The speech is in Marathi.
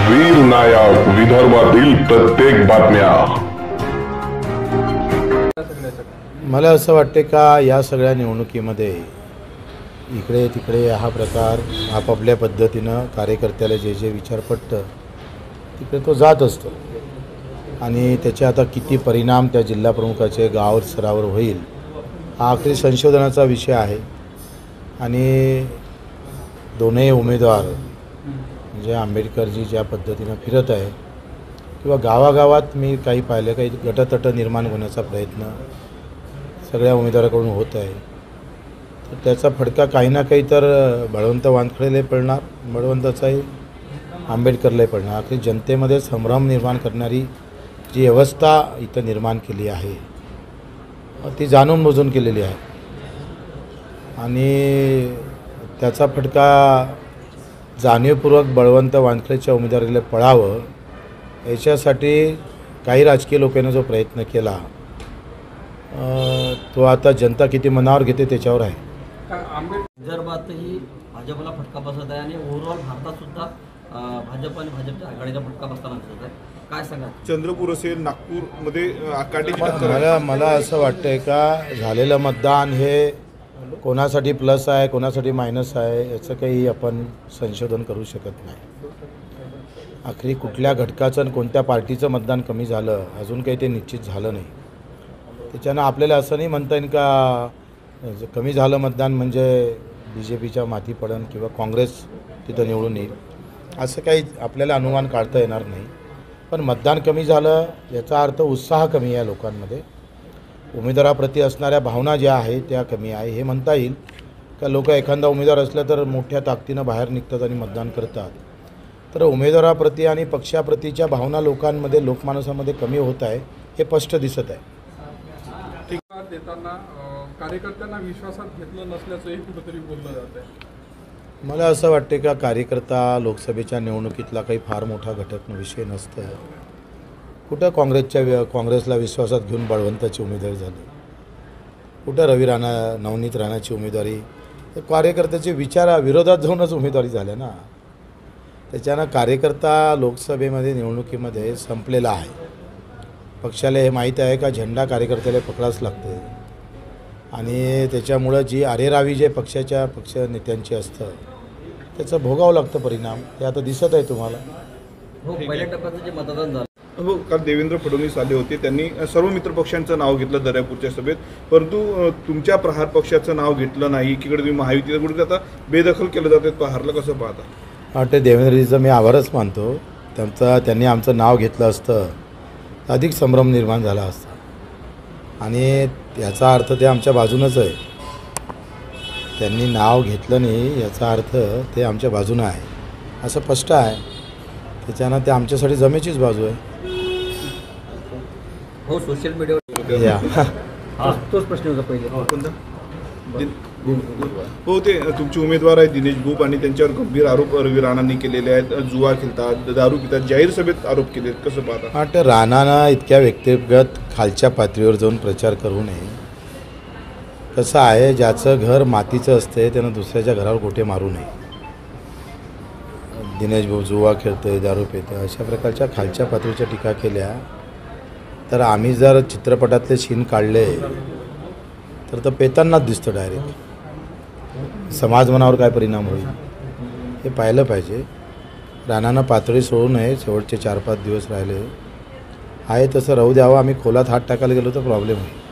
वीर नायक विदर्भातील प्रत्येक बातम्या। मला असं वाटते का या सगळ्या निवडणुकीमध्ये इकडे तिकडे हा प्रकार आपापल्या पद्धतीनं कार्यकर्त्याला जे जे विचार पडतं तिकडे तो जात असतो आणि त्याचे आता किती परिणाम त्या जिल्हा प्रमुखाचे गाव स्तरावर होईल हा आखरी संशोधनाचा विषय आहे। आणि दोन्ही उमेदवार म्हणजे आंबेडकरजी ज्या पद्धतीनं फिरत आहे किंवा गावागावात मी काही पाहिलं काही गटतट निर्माण होण्याचा प्रयत्न सगळ्या उमेदवाराकडून होत आहे, तर त्याचा फटका काही ना काही तर बळवंत वानखेडेला पडणार, बळवंताचाही आंबेडकरला पडणार। की जनतेमध्ये संभ्रम निर्माण करणारी जी अवस्था इथं निर्माण केली आहे ती जाणून बुजून केलेली आहे आणि त्याचा फटका जाणीवपूर्वक बळवंत वानखेडेच्या उमेदवारीला पळावं याच्यासाठी काही राजकीय लोकांनी जो प्रयत्न केला तो आता जनता किती मनावर घेते त्याच्यावर आहे। विदर्भातही भाजपला फटका बसत आहे आणि ओव्हरऑल भारतात सुद्धा भाजप आणि भाजपच्या आघाडीचा फटका बसताना दिसत आहे, काय सांगा? चंद्रपूर असेल, नागपूरमध्ये मला असं वाटतंय का झालेलं मतदान हे कोणासाठी प्लस आहे कोणासाठी मायनस आहे याचं काही आपण संशोधन करू शकत नाही। आखरी कुठल्या घटकाचं आणि कोणत्या पार्टीचं मतदान कमी झालं अजून काही ते निश्चित झालं नाही। त्याच्यानं आपल्याला असं नाही म्हणता येईल का कमी झालं मतदान म्हणजे BJPच्या माथी पडन किंवा काँग्रेस तिथं निवडून येईल असं काही आपल्याला अनुमान काढता येणार नाही। पण मतदान कमी झालं याचा अर्थ उत्साह कमी आहे लोकांमध्ये, उमेदवाराप्रती असणाऱ्या भावना ज्या आहेत त्या कमी आहे हे म्हणता येईल का। लोक एखादा उमेदवार असला तर मोठ्या ताकदीनं बाहेर निघतात आणि मतदान करतात, तर उमेदवाराप्रती आणि पक्षाप्रतीच्या भावना लोकांमध्ये लोकमानसामध्ये कमी होत आहे हे स्पष्ट दिसत आहे। देताना कार्यकर्त्यांना विश्वासात घेतलं नसल्याचंही कुठेतरी बोललं जात आहे। मला असं वाटते का कार्यकर्ता लोकसभेच्या निवडणुकीतला काही फार मोठा घटक विषय नसतं। कुठं काँग्रेसला विश्वासात घेऊन बळवंताची उमेदवारी झाली, कुठं रवी राणा नवनीत राणाची उमेदवारी कार्यकर्त्याचे विचाराविरोधात जाऊनच उमेदवारी झाल्या ना। त्याच्यानं कार्यकर्ता लोकसभेमध्ये निवडणुकीमध्ये संपलेला आहे। पक्षाला हे माहीत आहे का झेंडा कार्यकर्त्याला पकडाच लागते आणि त्याच्यामुळं जी अरेरावी जे पक्ष नेत्यांची असतं त्याचं भोगावं लागतं परिणाम, ते आता दिसत आहे तुम्हाला। पहिल्या टप्प्याचं जे मतदान झालं हो, काल देवेंद्र फडणवीस आले होते, त्यांनी सर्व मित्रपक्षांचं नाव घेतलं दर्यापूरच्या सभेत, परंतु तुमच्या प्रहार पक्षाचं नाव घेतलं नाही। एकीकडे तुम्ही महायुतीला कुठे आता बेदखल केलं जाते, प्रहारला कसं पाहता? वाटते देवेंद्रजीचं मी आभारच मानतो, त्यांनी आमचं नाव घेतलं असतं अधिक संभ्रम निर्माण झाला असता आणि याचा अर्थ ते आमच्या बाजूनच आहे। त्यांनी नाव घेतलं नाही याचा अर्थ ते आमच्या बाजूनं आहे असं स्पष्ट आहे। त्याच्यानं ते आमच्यासाठी जमेचीच बाजू आहे। हो, सोशल मीडियावर तोच प्रश्न होता पहिले। हो, ते तुमचे उमेदवार आहेत दिनेश भूप आणि त्यांच्यावर गंभीर आरोप रवी राणांनी केलेले आहेत, जुवा खेळतात, दारू पितात, जाहीर सभेत आरोप केलेत, कसं पाहता? वाटतं राणानं इतक्या व्यक्तिगत खालच्या पातळीवर जाऊन प्रचार करू नये। कसं आहे, ज्याचं घर मातीचं असते त्यानं दुसऱ्याच्या घरावर गोटे मारू नये। दिनेश भाऊ जुवा खेळतोय, दारू पितं, अशा प्रकारच्या खालच्या पातळीच्या टीका केल्या तर आम्ही जर चित्रपटातले सीन काढले तर पेतांनाच दिसतं डायरेक्ट। समाज मनावर काय परिणाम होईल हे पाहिलं पाहिजे। राणानं पातळी सोडू नये, शेवटचे 4-5 दिवस राहिले आहे तसं राहू द्यावं। आम्ही खोलात हात टाकायला गेलो तर प्रॉब्लेम होईल।